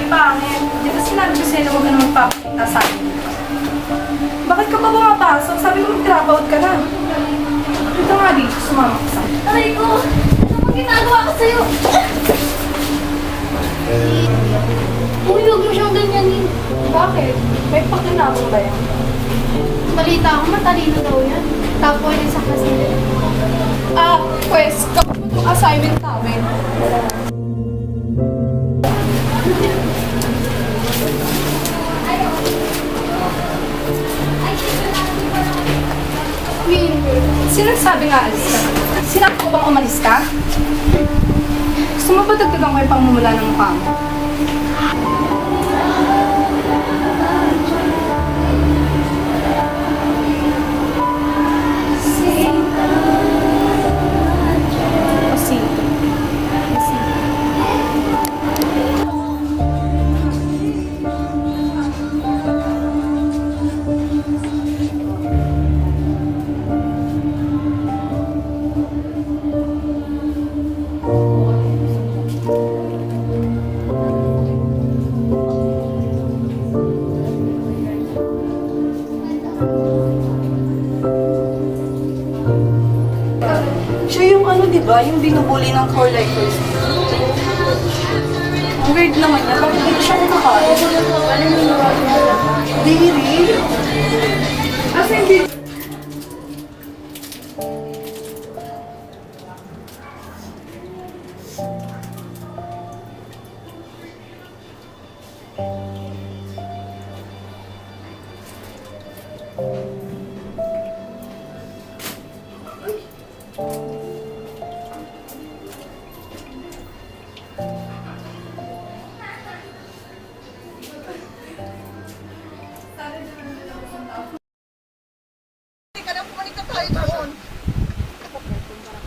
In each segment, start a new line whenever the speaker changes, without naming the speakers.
pangit. Di ba sinabi ko sa'yo na huwag ka na magpapakita sa akin? Bakit ka pa pumapasok? Sabi ko mag-drop out ka na. Ito nga dito, sumama ka sa akin.
Aray ko! Ano bang ginagawa ko sa'yo? Uy, huwag mo siyang ganyanin.
Bakit? May pakinabang ba yan?
Balita ako, matalino daw yan. Top 1 sa klase nila.
Pues, kapag itong assignment namin. Sinasabi nga alis ka. Sinabi ko bang umalis ka? Gusto mo ba dagdagan ko yung pangmumula ng mukha mo? O sige. Siya yung di ba? Yung binubuli ng core lifers. Ang weird naman niya. Bakit hindi siya nakakain? Dairy? As hindi...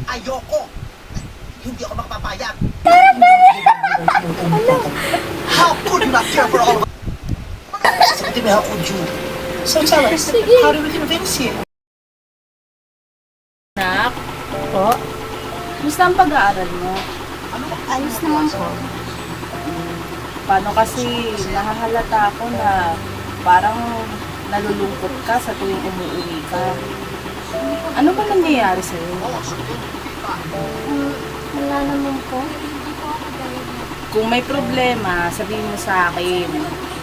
Ayoko! Hindi ako makapapayag! How could you not care for all of us? Sabi mo, how could you? So tell us, how do we convince you?
Anak? Po? Gusto ang pag-aaral mo?
Ayos naman po.
Paano kasi nahahalata ako na parang nalulungkot ka sa tuwing umuwi ka. Ano ba nangyayari sa'yo?
Wala naman po.
Kung may problema, sabihin mo sa akin.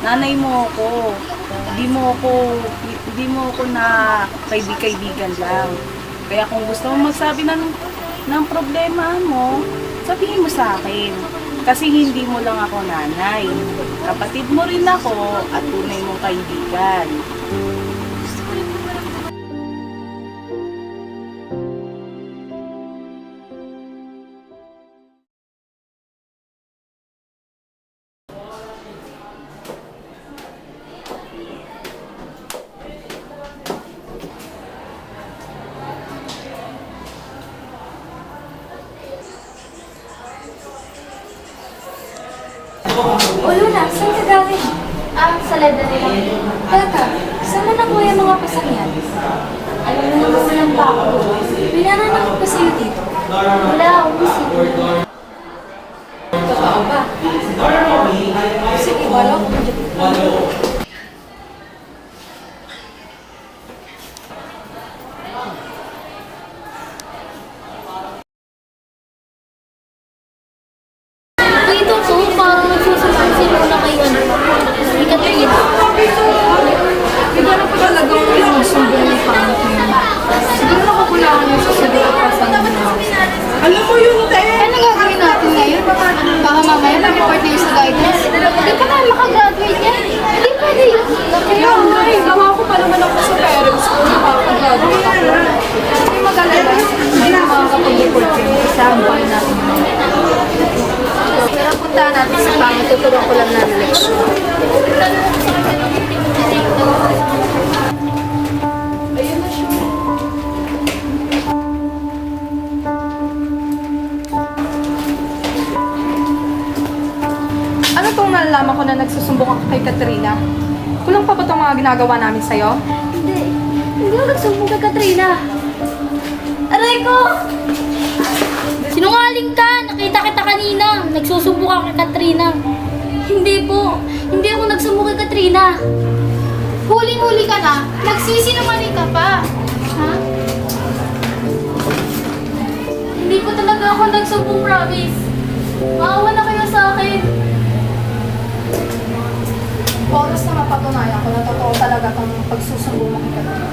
Nanay mo ako. Hindi mo ako na kaibigan lang. Kaya kung gusto mo magsabi ng problema mo, sabihin mo sa akin. Kasi hindi mo lang ako nanay. Kapatid mo rin ako at tunay mong kaibigan.
O Luna, saan ka galing? Sa library. Teka, saan mo nakuha yung mga pasang yan? Alam mo naman walang pa ako doon. Pinananakit pa sa'yo dito. Wala, umusip.
Totoo ba? Sige, wala ko dyan.
Ito po, parang nagsusunod si Luna kay ano. Hindi ka tingin.
Iba na pa talagang yung sumbong ng pangit niya. Siguro nakakulangan niya sa sabi at pasan niya. Alam mo yun, te!
Ano gagawin natin ngayon? Baka mamaya mag-report niyo sa guidance. Hindi pa tayo makagraduate yan. Hindi pwede yun.
Kaya nga gawa ko pa naman ako sa parents ko. Nakakagraduate ako. Hindi mag-alala. Hindi na makakapag-report yun. Kasama pa natin.
Pero puntahan natin sa pangit. Tuturuan ko lang ng leksyon.
Ayun na siya. Ano tong nalalaman ko na nagsusumbong ako kay Katrina? Kulang pa ba itong mga ginagawa namin sa'yo?
Hindi. Hindi ako nagsumbong kay Katrina. Aray ko! Sinungaling ka! Nakita kita kanina. Nagsusumbong ka kay Katrina. Hindi po. Hindi ako nagsumo kay Katrina.
Huling-huli ka na, nagsisinungaling ka pa. Ha?
Hindi po talaga ako nagsumo, promise. Maawa na kayo sa akin.
Oras na mapatunayan ko na totoo talaga itong pagsusumbong mo kay Katrina.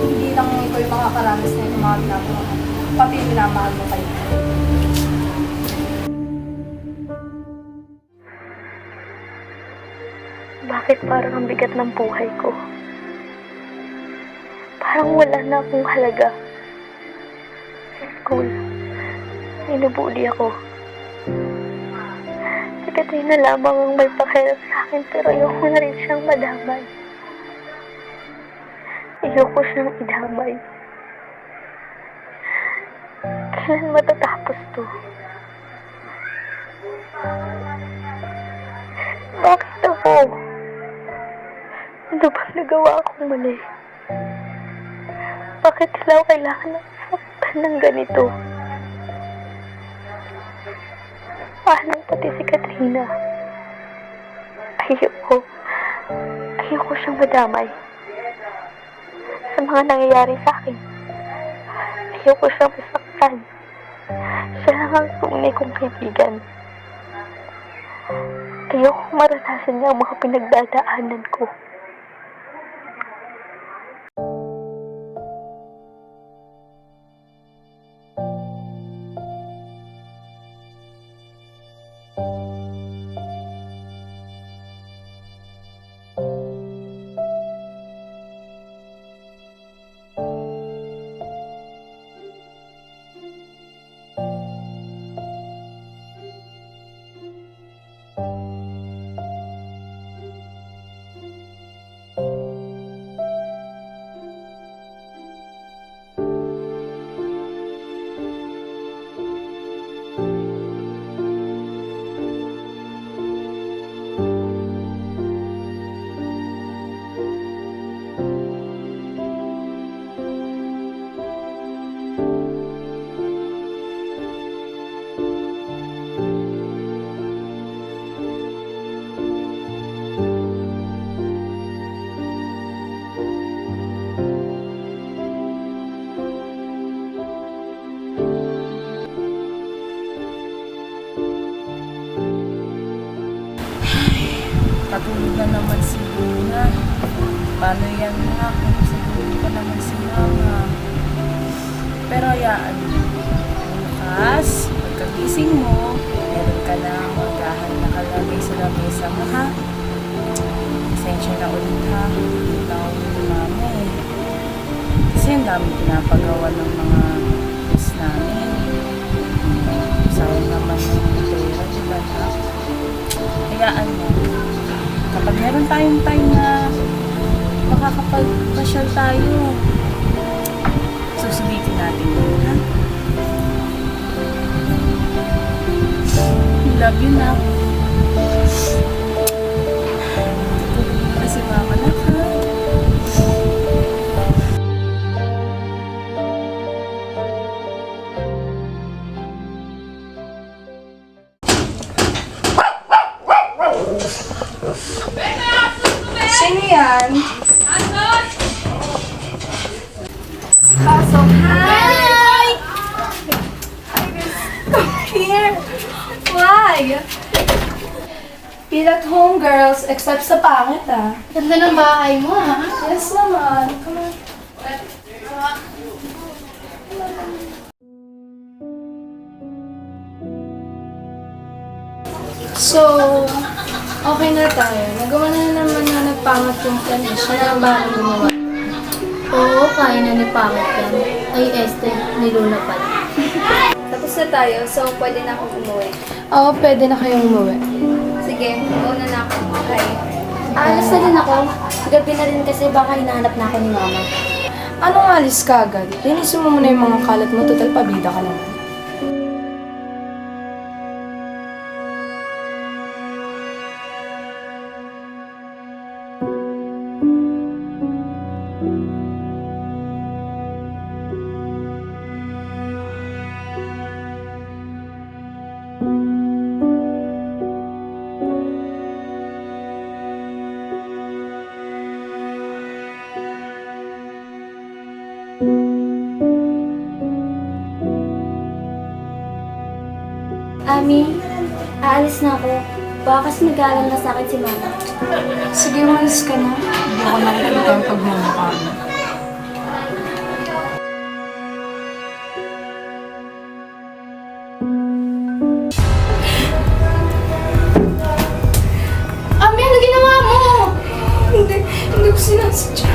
Hindi lang ito yung makakaranas na itong mga ginagawa mo. Pati yung minamahal mo kayo.
Bakit parang ang bigat ng buhay ko? Parang wala na akong halaga. Sa school, inubuli ako. Si Katrina lamang ang may pakialam sa akin pero ayoko na rin siyang madamay. Ayoko siyang idamay. Kailan matatapos to? Bakit ako? Ano bang nagawa akong mali? Bakit sila ako kailangan ng saktan ng ganito? Paano pati si Katrina? Ayoko siyang madamay sa mga nangyayari sa akin. Ayoko siyang masaktan. Siya lang ang tunay kong kaibigan. Ayoko maranasan niya ang mga pinagdadaanan ko.
Patulog na naman si Luna. Paano yan nga kung siguro pa naman si Mama? Pero hayaan mo. Bukas, pagkagising mo, meron ka na magahan nakalagay sa lamesa mo, ha? Pasensya na ulit, ha? Tawag ni Mama eh. Kasi ang dami pinapagawa ng mga boss namin. Sayang naman yung pera, diba, ha? Hayaan mo. Kapag meron tayong time na makakapag-pasyal tayo, susulitin natin yun, ha? Love you na. Kasi mama na, ha?
Sino yan? Pasok. Hi! Come here. Why? Feel at home, girls, except sa pangit, ah.
Ganda ng bahay mo, ha?
Yes naman. Come on. So, okay na tayo. Nagawa na naman na nagpangat yung plan. Siya na ba ang gumawa?
Oo, kaya na ni Pangit yan. Ay, ni Luna pala.
Tapos na tayo, so pwede na akong umuwi.
Oo, pwede na kayong umuwi.
Sige, una na ako. Okay.
Alas na din ako. Gabi na rin kasi baka hinahanap na ako ni Mama.
Anong alis ka agad? Linisin mo muna yung mga kalat mo. Total, pabida ka naman.
Mami, aalis na ako. Baka kasi nag-aalala sa akin si Mama.
Sige, umalis ka na.
Hindi ako nakikita ang pagmamukha mo.
Ami, ano ginawa mo?
Hindi ko sinasadya.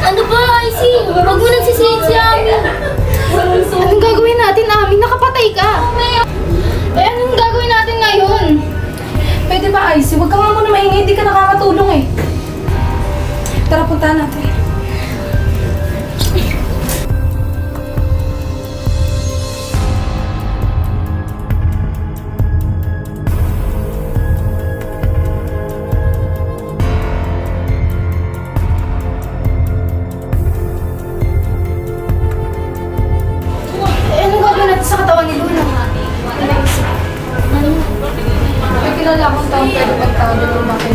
Ano ba, Icy? Huwag mo nagsisihin si Ami.
Anong gagawin natin, Ami? Nakapatay ka. Eh, anong gagawin natin ngayon?
Pwede ba, Icy? Huwag ka nga muna maingay, hindi ka nakakatulong eh. Tara, puntahan natin.
Eh, anong gagawin natin sa katawan ni Luna?
May kilala akong taong pwede pagtago ng bakit.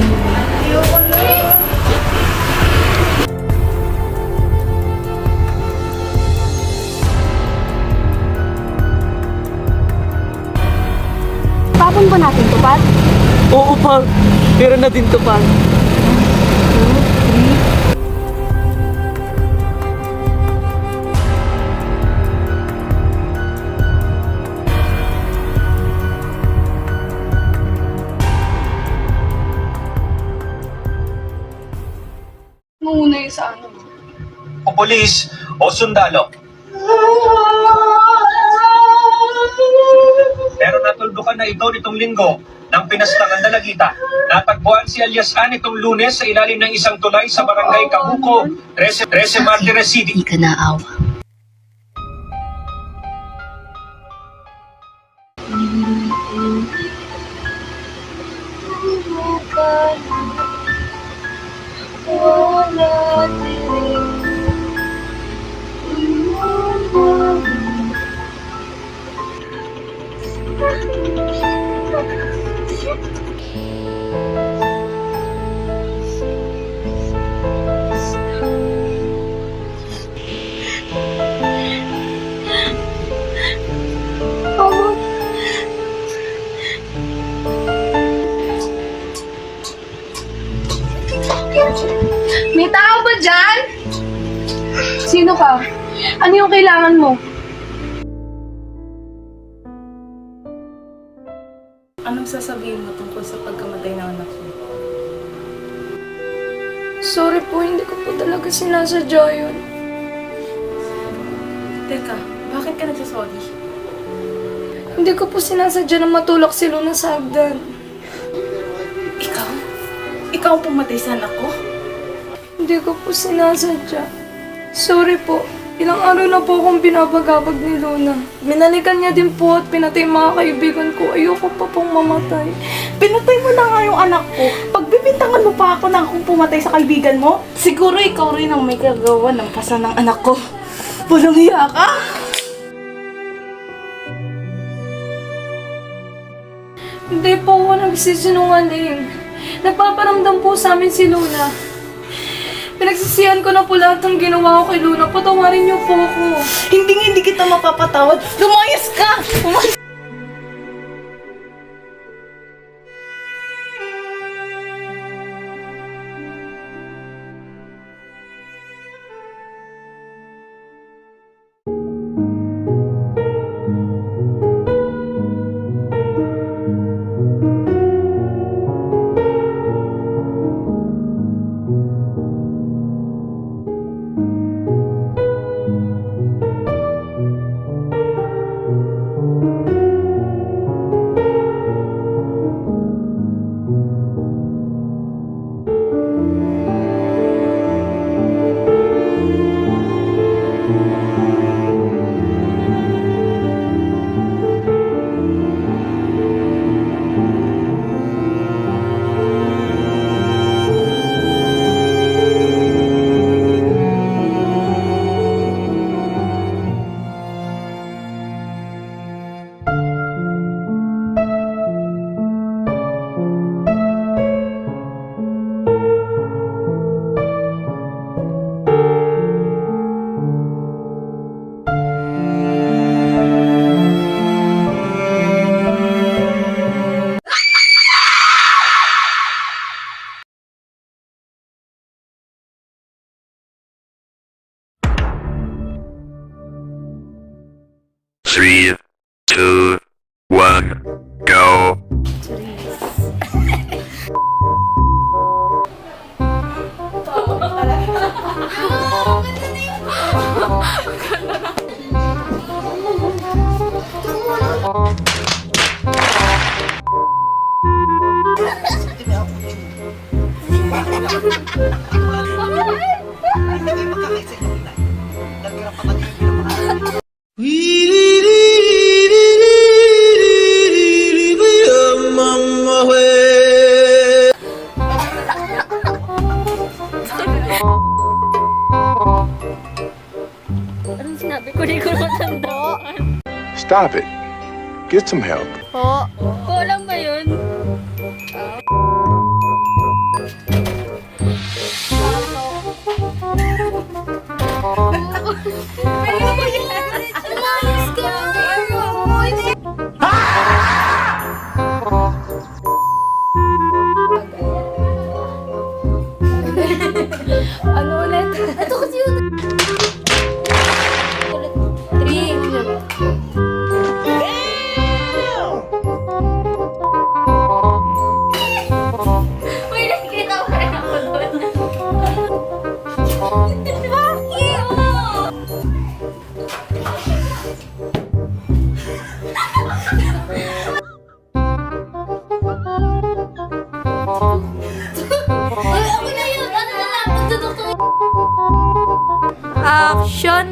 Tapon ba natin to, Pat?
Oo, Pag. Pero na din to, Pag.
Muna yung sa ano.
O pulis o sundalo. Pero natuldukan na ito nitong linggo ng pinastangan dalagita. Natagpuan si alias Ann itong Lunes sa ilalim ng isang tulay sa barangay Kabuko, 13 Martires City.
Hindi ka naawa.
May tao ba dyan? Sino ka? Ano yung kailangan mo?
Anong sasabihin mo tungkol sa pagkamatay ng anak ko?
Sorry po, hindi ko po talaga sinasadya yun.
Teka, bakit ka nagsasorry?
Hindi ko po sinasadya na matulak si Luna sa hagdan.
Ikaw? Ikaw ang pumatay sa anak ko?
Hindi ko po sinasadya. Sorry po. Ilang araw na po akong binabagabag ni Luna. Minalikan niya din po at pinatay yung mga kaibigan ko. Ayoko pa pong mamatay.
Pinatay mo na nga yung anak ko. Pagbibintangan mo pa ako na akong pumatay sa kaibigan mo? Siguro ikaw rin ang may kagawa ng pasa ng anak ko. Walang hiya ka?
Hindi po ako nagsisinungaling. Nagpaparamdam po sa amin si Luna. Pinagsisihan ko na po lahat ng ginawa ko kay Luna. Patawarin niyo po ako.
Hindi kita mapapatawad. Lumayas ka! Lumayas!
3, 2, 1, go.
Sabi ako, Ju. Hindi makakait sa inyo, Inay. Nagkarapatan niyo bilang mga anak.
Anong sinabi ko? Di ko matandaan.
Stop it. Get some help.
Po lang ba yun?
Ano ulit?
Ito kasi yun. Three. Uy, nakikita ko rin ako doon. Ay, ako na yun. Ano na lang? Magdudukto.
Action!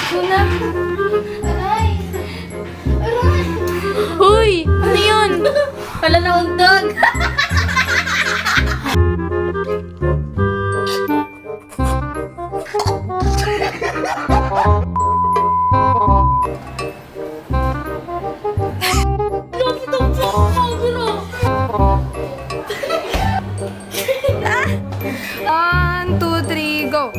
Luna!
Aray! Aray!
Uy! Ano yun?
Wala na undog.
One, two, three, go!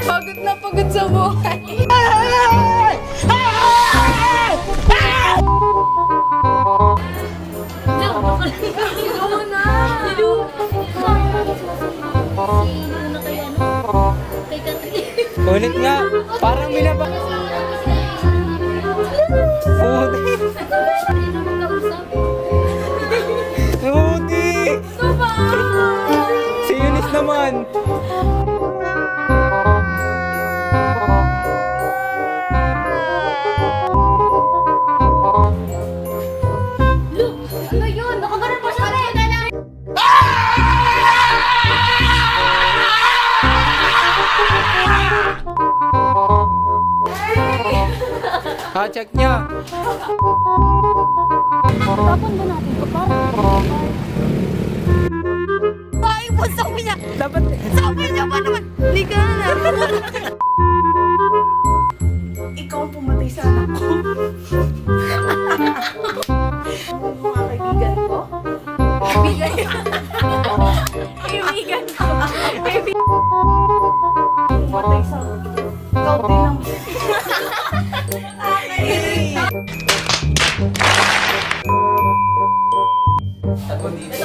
Pagod na pagod sa buhay. Luna!
Kay Catherine.
Ulit nga, parang minaba. Puti.
Hindi naman kausap.
Puti. Si Eunice naman.
Ano yun? Nakaganon pa siya rin.
Ha, check niya.
Tapon ba natin ito? Parang
Ay, pusok niya!
Dapat,
Sabi niya pa naman! Liga na!
Ikaw ang pumatay sa anak ko. Mga kaibigan ko.
Kaibigan ko!
Pumatay sa anak ko. Ikaw din ang...
Ako dito.